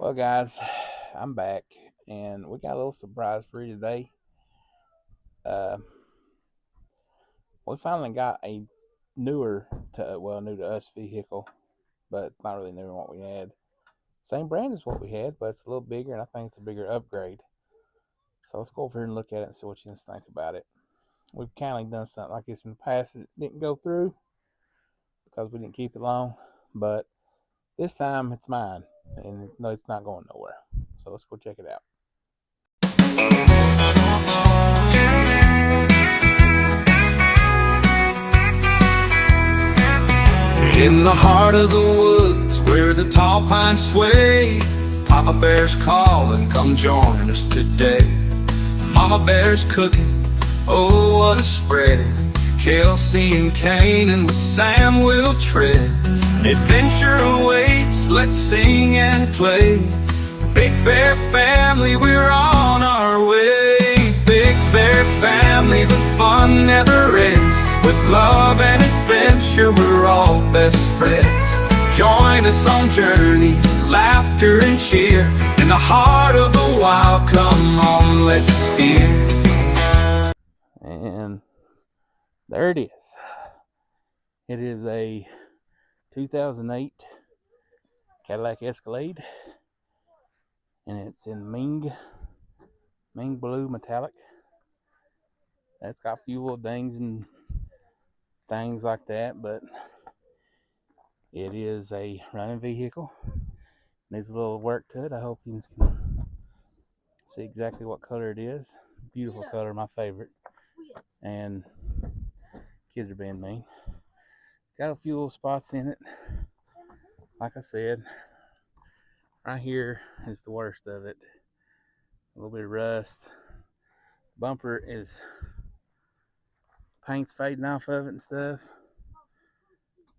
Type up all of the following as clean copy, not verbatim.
Well, guys, I'm back, and we got a little surprise for you today. Uh, we finally got a new to us vehicle, but it's not really newer than what we had. Same brand as what we had, but it's a little bigger, and I think it's a bigger upgrade. So let's go over here and look at it and see what you guys think about it. We've kind of done something like this in the past, and it didn't go through because we didn't keep it long, but this time it's mine, and no, it's not going nowhere. So let's go check it out. In the heart of the woods where the tall pines sway, Papa Bear's calling, come join us today. Mama Bear's cooking, oh what a spread. Kelsey and Canaan with Sam will tread. Adventure awaits, let's sing and play. Big Bear family, we're on our way. Big Bear family, the fun never ends. With love and adventure, we're all best friends. Join us on journeys, laughter and cheer. In the heart of the wild, come on, let's steer. And there it is. It is a 2008 Cadillac Escalade, and it's in Ming blue metallic. It's got a few little dings and things like that, but it is a running vehicle. Needs a little work to it. I hope you can see exactly what color it is. Beautiful color, my favorite. And kids are being mean. It's got a few little spots in it. Like I said, right here is the worst of it. A little bit of rust. Bumper is paint's fading off of it and stuff.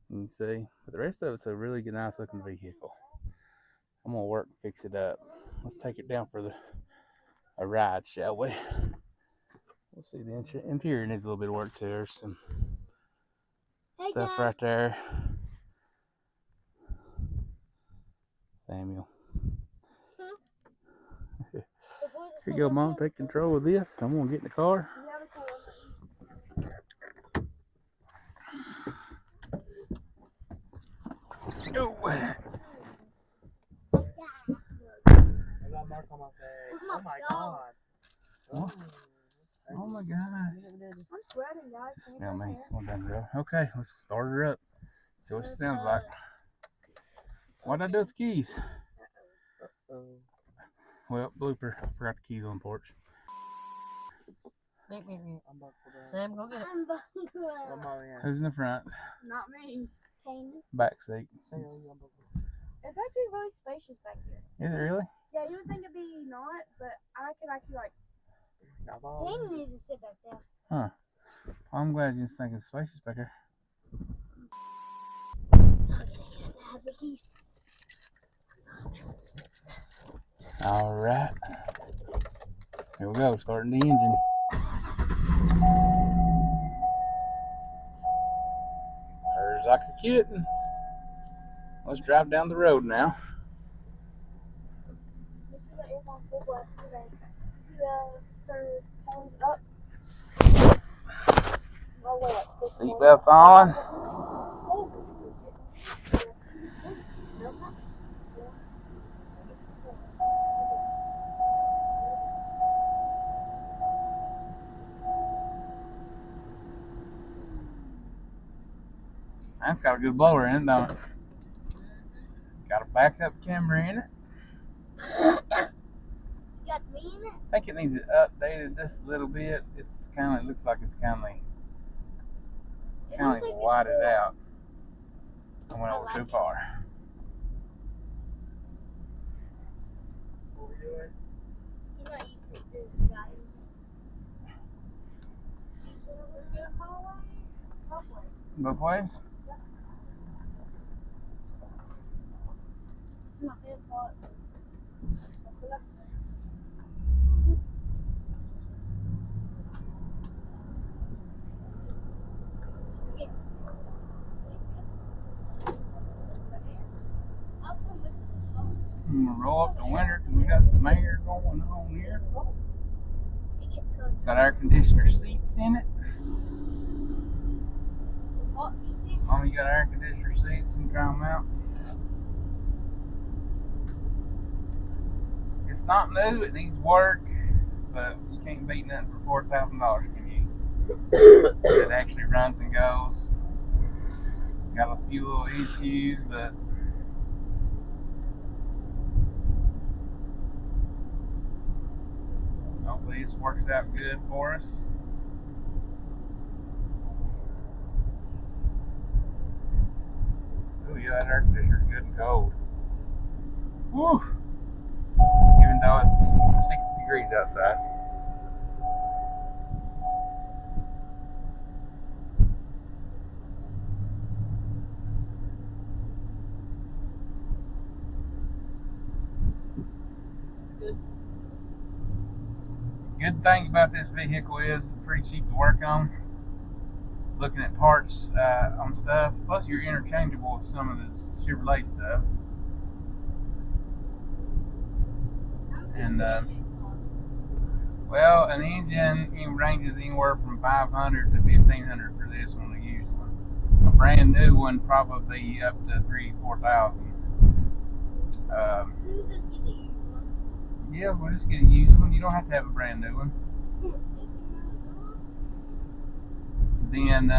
You can see, but the rest of it's a really good, nice looking vehicle. I'm gonna work and fix it up. Let's take it down for a ride, shall we? We'll see, the interior needs a little bit of work too. There's some stuff right there. Samuel. Here you go, Mom. Take control of this. I'm gonna get in the car. Oh. Oh my god. Oh my gosh. I'm sweating, guys. Smell me. Well done, girl. Okay, let's start her up. See what she sounds like. What'd I do with the keys? Well, blooper. I forgot the keys on the porch. Sam, go get it. Who's in the front? Not me. Back seat. It's actually really spacious back here. Is it really? Yeah, you would think it'd be not, but I could actually like. Hayden needs to sit back there. Huh. Well, I'm glad you didn't think it's spacious back here. Have the keys. All right. Here we go. Starting the engine. Purrs like a kitten. Let's drive down the road now. Seatbelts on. That's got a good blower in it, don't it? Got a backup camera in it. You got me in it? I think it needs it updated just a little bit. It's kind of, it looks like it's kind of whited out. I went over too far. What we doing? You're not used to this, guys. Both ways? This is my favorite part. gonna roll up the winter because we got some air going on here. Got air conditioner seats in it. You got air conditioner seats, you can try them out. It's not new, it needs work, but you can't beat nothing for $4,000, can you? It actually runs and goes. Got a few little issues, but hopefully this works out good for us. Oh yeah, that air conditioner is good and cold. Woo! Even though it's 60 degrees outside. Good thing about this vehicle is it's pretty cheap to work on. Looking at parts on stuff, plus you're interchangeable with some of the Chevrolet stuff. And well, an engine ranges anywhere from $500 to $1,500 for this one, a used one. A brand new one probably up to $3,000-4,000. Yeah, we'll just get a used one. You don't have to have a brand new one. Then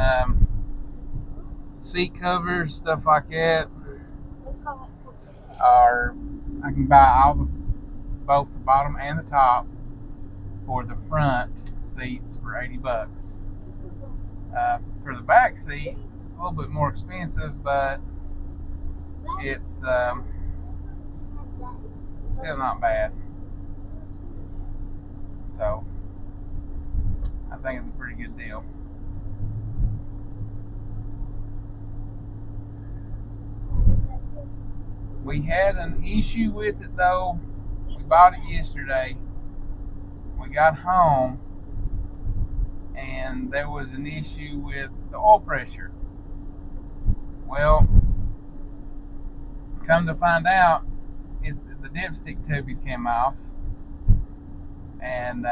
seat covers, stuff like that, I can buy both the bottom and the top for the front seats for $80. For the back seat, it's a little bit more expensive, but it's still not bad. So I think it's a pretty good deal. We had an issue with it though. We bought it yesterday. We got home and there was an issue with the oil pressure. Well, come to find out, the dipstick tube came off, and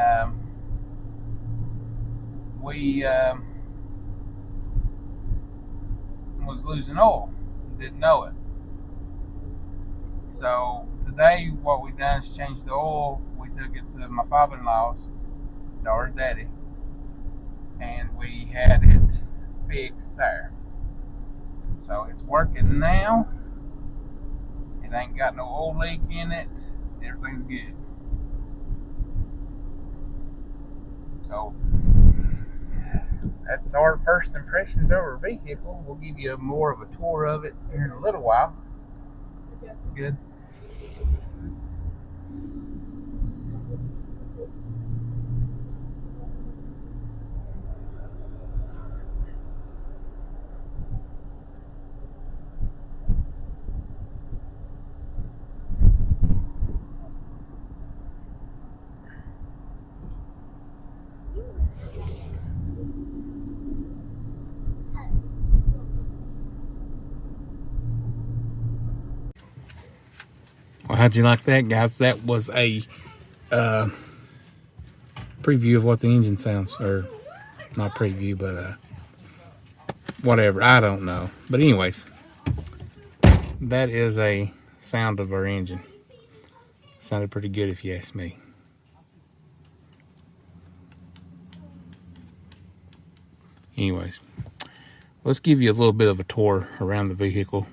we was losing oil. Didn't know it. So today, what we done is changed the oil. We took it to my father-in-law's, daughter's daddy, and we had it fixed there. So it's working now. It ain't got no oil leak in it. Everything's good. So that's our first impressions of our vehicle. We'll give you more of a tour of it here in a little while. Good. Well, how'd you like that, guys? That was a preview of what the engine sounds, or not preview, but whatever. I don't know. But anyways, that is a sound of our engine. Sounded pretty good if you ask me. Anyways, let's give you a little bit of a tour around the vehicle.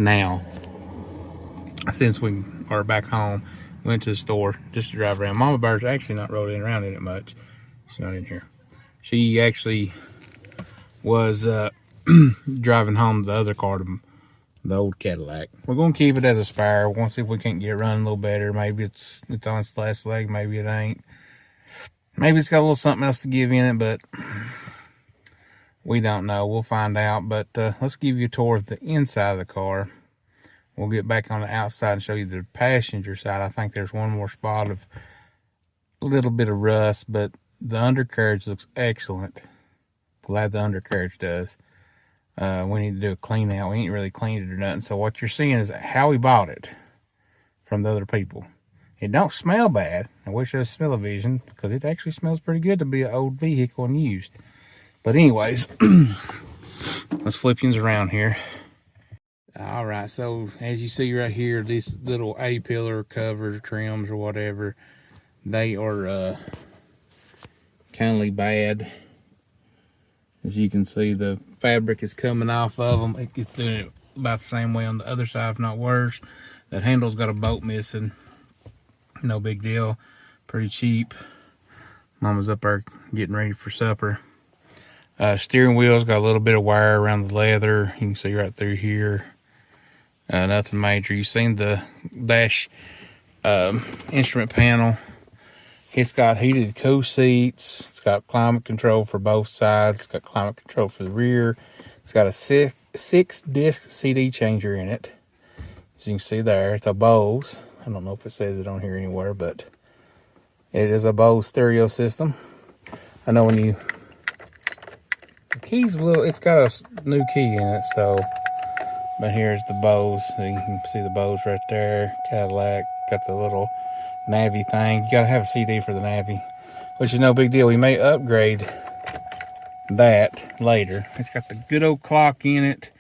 Now, since we are back home, went to the store just to drive around. Mama Bear's actually not rolling around in it much. She's not in here. She actually was driving home the other car, the old Cadillac. We're going to keep it as a spare. We're going to see if we can't get it running a little better. Maybe it's on its last leg. Maybe it ain't. Maybe it's got a little something else to give in it, but we don't know. We'll find out. But let's give you a tour of the inside of the car. We'll get back on the outside and show you the passenger side. I think there's one more spot of a little bit of rust, but the undercarriage looks excellent. Glad the undercarriage does. We need to do a clean out. We ain't really cleaned it or nothing. So what you're seeing is how we bought it from the other people. It don't smell bad. I wish I was smell-o-vision, because it actually smells pretty good to be an old vehicle and used. But anyways, let's flip you around here. All right, so as you see right here, these little A-pillar covers, trims, or whatever, they are kindly bad. As you can see, the fabric is coming off of them. It's doing it about the same way on the other side, if not worse. That handle's got a bolt missing. No big deal. Pretty cheap. Mama's up there getting ready for supper. Steering wheel's got a little bit of wire around the leather. You can see right through here. Nothing major. You've seen the dash instrument panel. It's got heated cool seats. It's got climate control for both sides. It's got climate control for the rear. It's got a six disc CD changer in it. As you can see there, it's a Bose. I don't know if it says it on here anywhere, but it is a Bose stereo system. I know when the key's a little, it's got a new key in it, so, but here's the Bose. So you can see the Bose right there. Cadillac, got the little Navi thing. You gotta have a CD for the Navi, which is no big deal. We may upgrade that later. It's got the good old clock in it.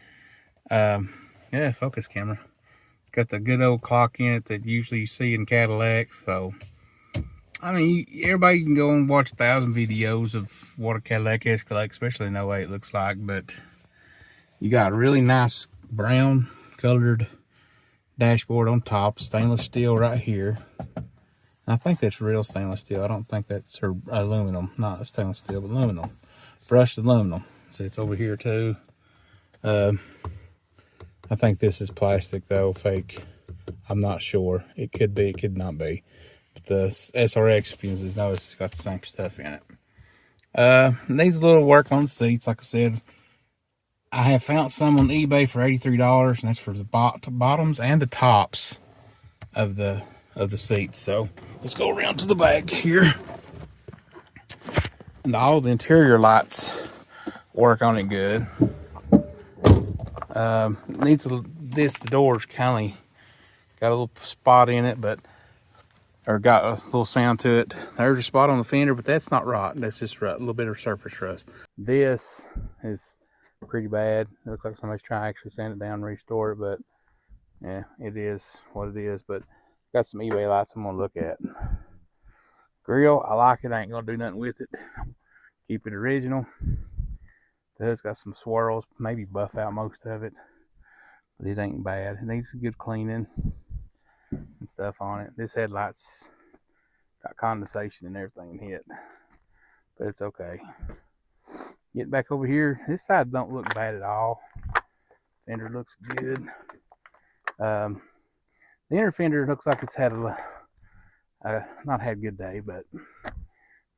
Yeah, focus camera. It's got the good old clock in it that usually you see in Cadillacs. So, I mean, everybody can go and watch 1,000 videos of what a Cadillac Escalade, especially in 08, looks like. But you got a really nice brown colored dashboard on top, stainless steel right here. I think that's real stainless steel. I don't think that's aluminum, not stainless steel, but aluminum, brushed aluminum. See, it's over here too. I think this is plastic though, fake. I'm not sure. It could be, it could not be. But the SRX fuses, notice it's got the same stuff in it. Needs a little work on the seats, like I said. I have found some on eBay for $83, and that's for the bottoms and the tops of the seats. So let's go around to the back here. And all the interior lights work on it good. Needs the doors kind of got a little spot in it, but or got a little sound to it. There's a spot on the fender, but that's not rot. That's just a little bit of surface rust. This is pretty bad. It looks like somebody's trying to actually sand it down and restore it, but yeah, it is what it is. But got some eBay lights I'm gonna look at. Grill, I like it. I ain't gonna do nothing with it. Keep it original. The hood's got some swirls, maybe buff out most of it, but it ain't bad. It needs a good cleaning and stuff on it. This headlight's got condensation and everything hit, but it's okay. Get back over here. This side don't look bad at all. Fender looks good. The inner fender looks like it's had not had a good day, but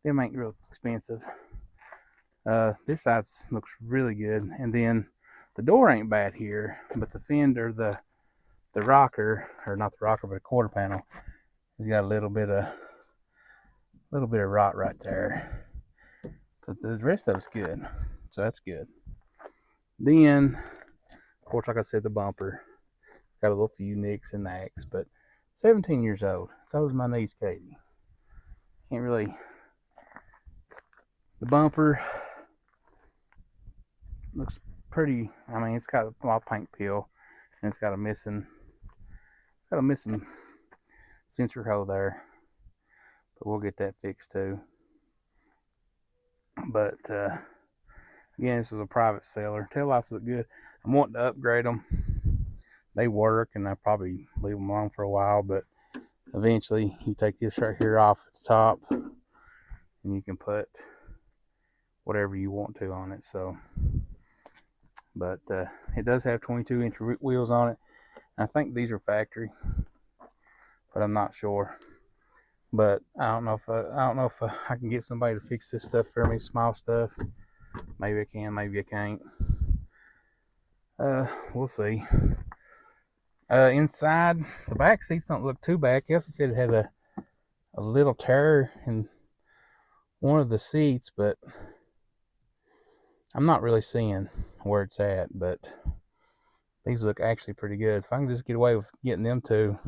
them ain't real expensive. This side looks really good, and then the door ain't bad here, but the fender, the rocker, or not the rocker, but a quarter panel, has got a little bit of rot right there. But the rest of it's good, so that's good. Then, of course, like I said, the bumper, it's got a little few nicks and knacks, but 17 years old. So is my niece Katie. Can't really. The bumper looks pretty. I mean, it's got a small paint peel, and it's got a missing sensor hole there, but we'll get that fixed too. But again, this was a private seller. Taillights look good. I'm wanting to upgrade them. They work, and I'll probably leave them on for a while, but eventually you take this right here off at the top, and you can put whatever you want to on it. So, but it does have 22-inch wheels on it. I think these are factory, but I'm not sure. But I don't know if I can get somebody to fix this stuff for me, small stuff. Maybe I can, maybe I can't. We'll see. Inside, the back seats don't look too bad. I guess I said it had a little tear in one of the seats, but I'm not really seeing where it's at, but these look actually pretty good. If I can just get away with getting them two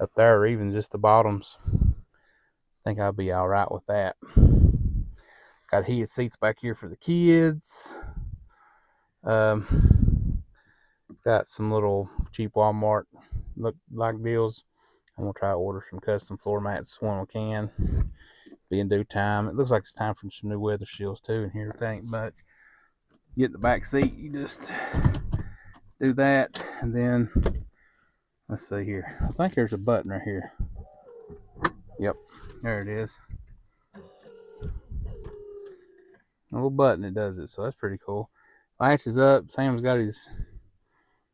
up there, or even just the bottoms, I think I'll be all right with that. It's got heated seats back here for the kids. It's got some little cheap Walmart look like deals. I'm gonna try to order some custom floor mats when we can. Be in due time. It looks like it's time for some new weather shields too in here. Think, but get the back seat. You just do that, and then let's see here. I think there's a button right here. Yep, there it is. A little button that does it, so that's pretty cool. Latches up. Sam's got his.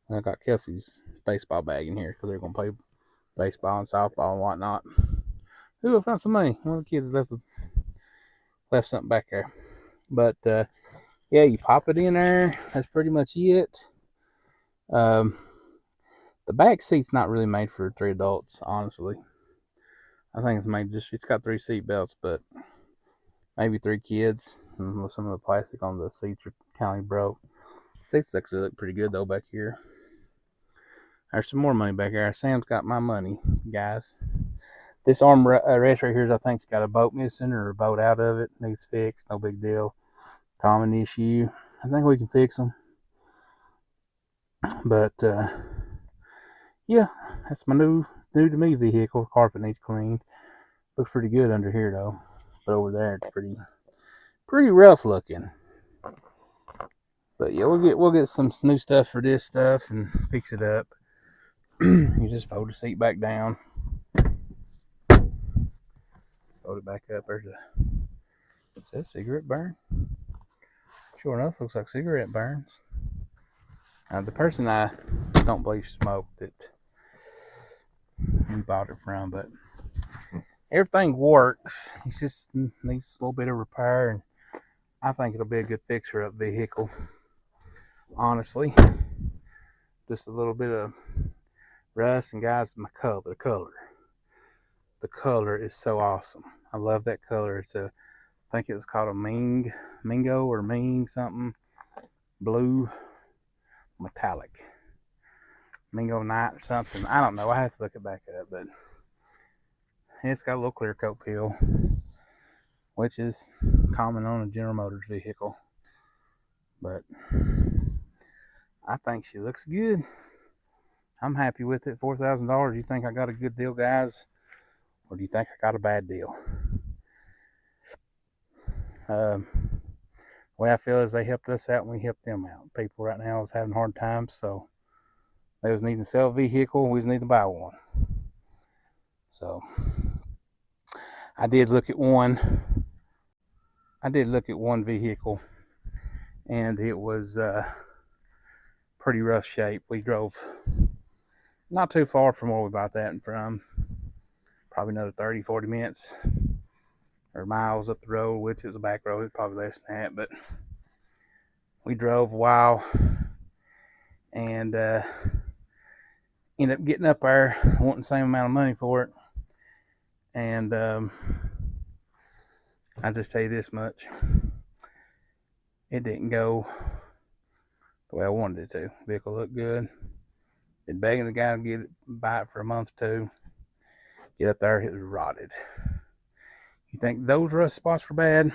I got Kelsey's baseball bag in here because they're gonna play baseball and softball and whatnot. Ooh, I found some money. One of the kids left something back there. But yeah, you pop it in there. That's pretty much it. The back seat's not really made for 3 adults, honestly. I think it's made it's got 3 seat belts, but maybe 3 kids. And some of the plastic on the seats are kind of broke. Seats actually look pretty good though back here. There's some more money back there. Sam's got my money, guys. This armrest right here, I think, it's got a bolt missing or a bolt out of it. Needs fixed. No big deal. Common issue. I think we can fix them. But yeah, that's my new to me vehicle. Carpet needs cleaned. Looks pretty good under here though. But over there it's pretty rough looking. But yeah, we'll get some new stuff for this stuff and fix it up. You just fold the seat back down. Fold it back up. There's it says cigarette burn. Sure enough, looks like cigarette burns. The person I don't believe smoked that we bought it from, but everything works. It just needs a little bit of repair, and I think it'll be a good fixer-up vehicle. Honestly, just a little bit of rust, and guys, the color is so awesome. I love that color. I think it was called a Mingo or Ming something, blue metallic, Mingo Night or something. I don't know. I have to look it back up, but it's got a little clear coat peel, which is common on a General Motors vehicle. But I think she looks good. I'm happy with it. $4,000. You think I got a good deal, guys? Or do you think I got a bad deal? The way I feel is they helped us out and we helped them out. People right now is having hard times, so they was needing to sell a vehicle. We was needing to buy one. So I did look at one vehicle, and it was pretty rough shape. We drove not too far from where we bought that from. Probably another 30-40 minutes or miles up the road, which is a back road. It's probably less than that, but we drove a while and ended up getting up there, wanting the same amount of money for it. And I just tell you this much: it didn't go the way I wanted it to. Vehicle looked good. Been begging the guy to buy it for a month or 2. Get up there, it was rotted. You think those rust spots were bad?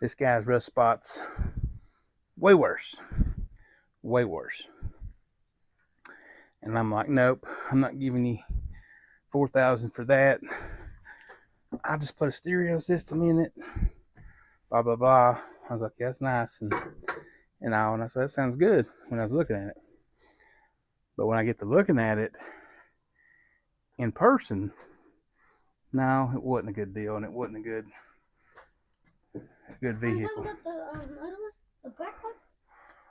This guy's rust spots, way worse. Way worse. And I'm like, nope, I'm not giving you $4,000 for that. I just put a stereo system in it. Blah, blah, blah. I was like, yeah, that's nice. And I said, that sounds good when I was looking at it. But when I get to looking at it in person, no, it wasn't a good deal, and it wasn't a good vehicle. The black one?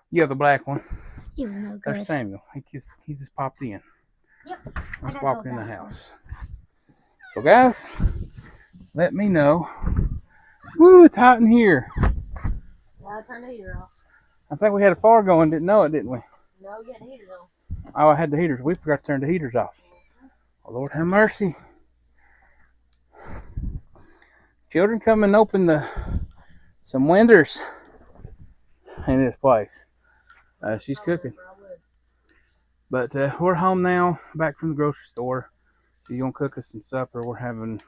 Yeah, the black one. He was no good. There's Samuel. He just popped in. Yep. Let's walk in the house. So guys, let me know. Woo, it's hot in here. I'll turn the heater off. I think we had a fire going, didn't know it, didn't we? No, get the heaters on. Oh, I had the heaters. We forgot to turn the heaters off. Oh, Lord have mercy. Children, come and open some windows. in this place. She's cooking. But we're home now, back from the grocery store. She's gonna cook us some supper. We're having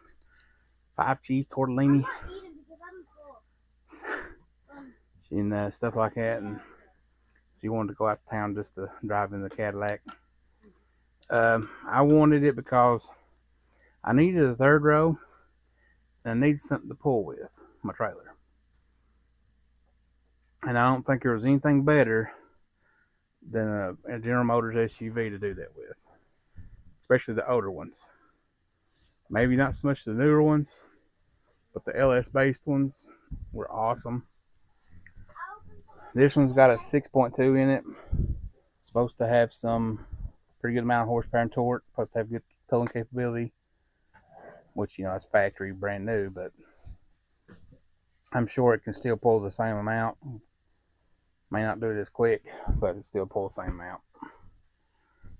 5 cheese tortellini and stuff like that. And she wanted to go out to town just to drive in the Cadillac. I wanted it because I needed a third row and I needed something to pull with my trailer. And I don't think there was anything better than a General Motors SUV to do that with, especially the older ones. Maybe not so much the newer ones, but the LS based ones were awesome. This one's got a 6.2 in it. Supposed to have some pretty good amount of horsepower and torque. Supposed to have good towing capability, which, you know, it's factory brand new, but I'm sure it can still pull the same amount. May not do it as quick, but it still pull the same amount.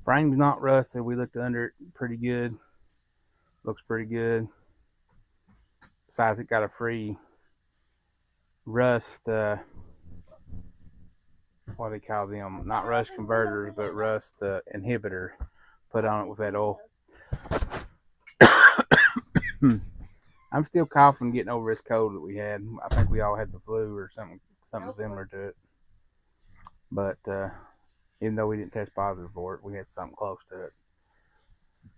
Frame's not rusted. We looked under it pretty good. Looks pretty good. Besides, it got a free rust, what do they call them? Not rust converters, but rust inhibitor put on it with that oil. I'm still coughing, getting over this cold that we had. I think we all had the flu or something similar to it. But even though we didn't test positive for it, we had something close to it.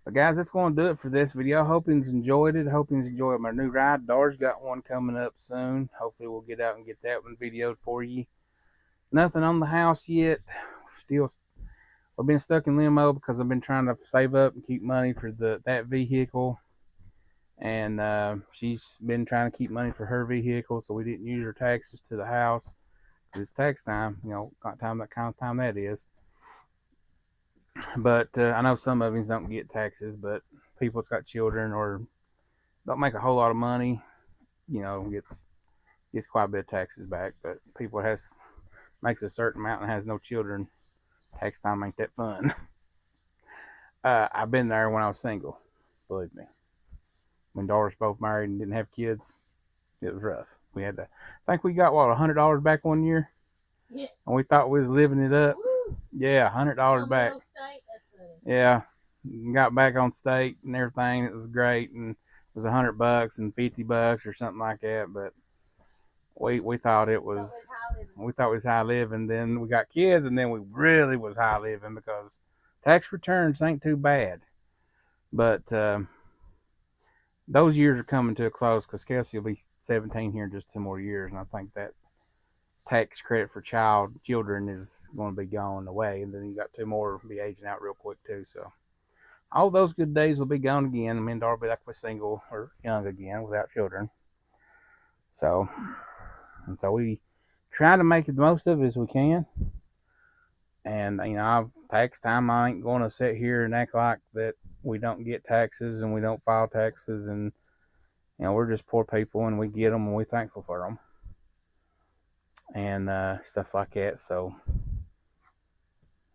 But guys, that's going to do it for this video. I hope you enjoyed it. I hope you enjoyed my new ride. Dar's got one coming up soon. Hopefully we'll get out and get that one videoed for you. Nothing on the house yet. Still, I've been stuck in limbo because I've been trying to save up and keep money for that vehicle. And she's been trying to keep money for her vehicle, so we didn't use her taxes to the house. It's tax time, you know, that kind of time that is. But I know some of them don't get taxes, but people that's got children or don't make a whole lot of money, you know, gets quite a bit of taxes back. But people that makes a certain amount and has no children, tax time ain't that fun. I've been there when I was single, believe me. When daughters both married and didn't have kids, it was rough. We had to, I think we got, what, $100 back one year? Yeah. And we thought we was living it up. Woo! Yeah, $100 back. Yeah. Got back on state and everything. It was great. And it was $100 and $50 or something like that. But we thought it was, we thought it was high living. Then we got kids and then we really was high living because tax returns ain't too bad. But, those years are coming to a close because Kelsey will be 17 here in just 2 more years, and I think that tax credit for children is going to be going away, and then you got 2 more be aging out real quick too. So all those good days will be gone again. Me and Dar will be like we're single or young again without children. So we try to make the most of it as we can. And you know, tax time, I ain't going to sit here and act like that we don't get taxes and we don't file taxes, and you know, we're just poor people and we get them and we're thankful for them and stuff like that. So,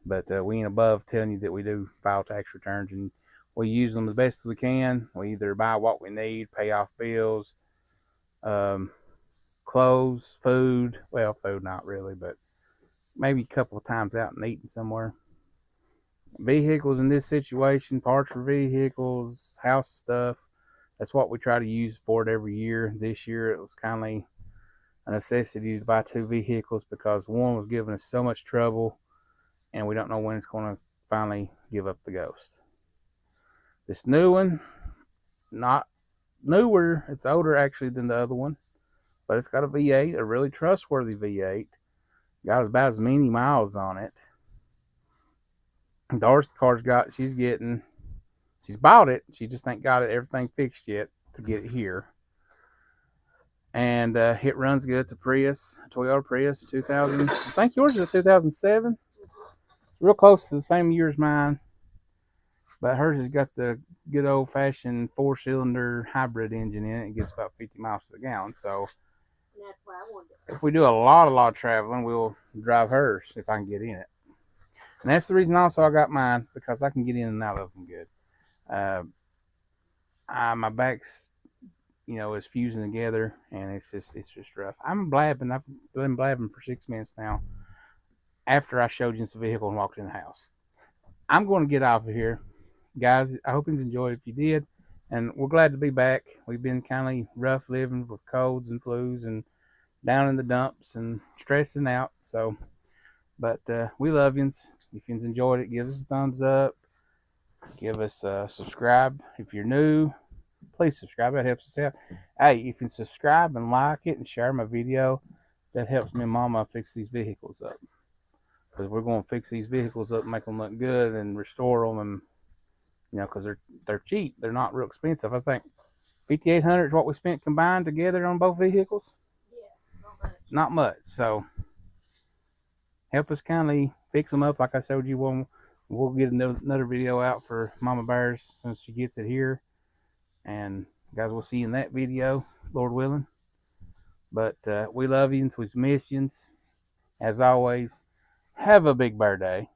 but we ain't above telling you that we do file tax returns and we use them as best as we can. We either buy what we need, pay off bills, clothes, food. Well, food not really, but maybe a couple of times out and eating somewhere. Vehicles in this situation, parts for vehicles, house stuff, that's what we try to use for it every year. This year it was kind of a necessity to buy 2 vehicles because one was giving us so much trouble and we don't know when it's going to finally give up the ghost. This new one, not newer, it's older actually than the other one, but it's got a V8, a really trustworthy V8. Got about as many miles on it. Dar's car's got, she's bought it. She just ain't got everything fixed yet to get it here. And it runs good. It's a Prius, a Toyota Prius, a 2000. I think yours is a 2007. Real close to the same year as mine. But hers has got the good old fashioned 4-cylinder hybrid engine in it. It gets about 50 miles to the gallon. So that's why I wanted it. If we do a lot of traveling, we'll drive hers if I can get in it. And that's the reason also I got mine, because I can get in and out of them good. My back's is fusing together, and it's just rough. I'm blabbing. I've been blabbing for 6 minutes now. After I showed you the vehicle and walked in the house, I'm going to get off of here, guys. I hope you enjoyed. If you did, and we're glad to be back. We've been kind of rough living with colds and flus and down in the dumps and stressing out. So, but we love yous. If you enjoyed it, give us a thumbs up. Give us a subscribe. If you're new, please subscribe. That helps us out. Hey, if you can subscribe and like it and share my video, that helps me and Mama fix these vehicles up. Because we're going to fix these vehicles up, make them look good, and restore them, and because they're cheap. They're not real expensive. I think $5,800 is what we spent combined together on both vehicles. Yeah, not much. Not much. So help us kindly fix them up. Like I showed you, we'll get another video out for Mama Bears since she gets it here. And guys, we'll see you in that video, Lord willing. But we love you. We miss you. As always, have a big bear day.